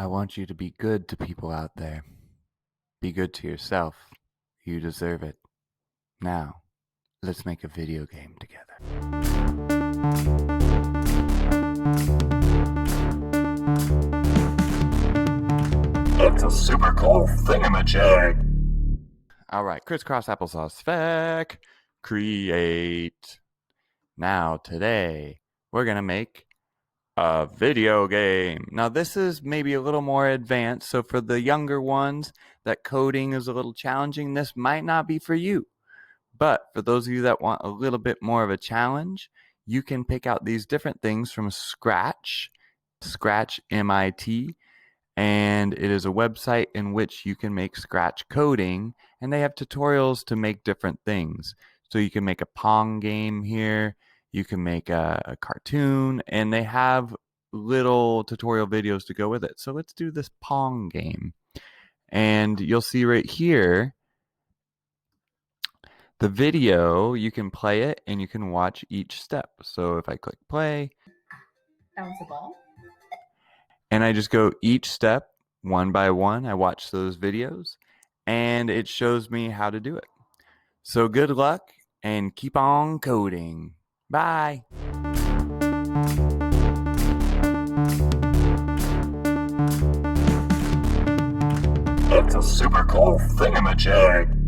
I want you to be good to people out there. Be good to yourself. You deserve it. Now, let's make a video game together. It's a super cool Thingamajig. All right, crisscross applesauce spec. Create. Now, today, we're going to make a video game. Now, this is maybe a little more advanced, so for the younger ones, that coding is a little challenging. This might not be for you. But for those of you that want a little bit more of a challenge, you can pick out these different things from Scratch MIT, and it is a website in which you can make Scratch coding, and they have tutorials to make different things. So you can make a Pong game here, you can make a cartoon, and they have little tutorial videos to go with it. So let's do this Pong game. And you'll see right here, the video, you can play it and you can watch each step. So if I click play, bounce a ball, and I just go each step one by one, I watch those videos and it shows me how to do it. So good luck and keep on coding. Bye. It's a super cool Thingamajig.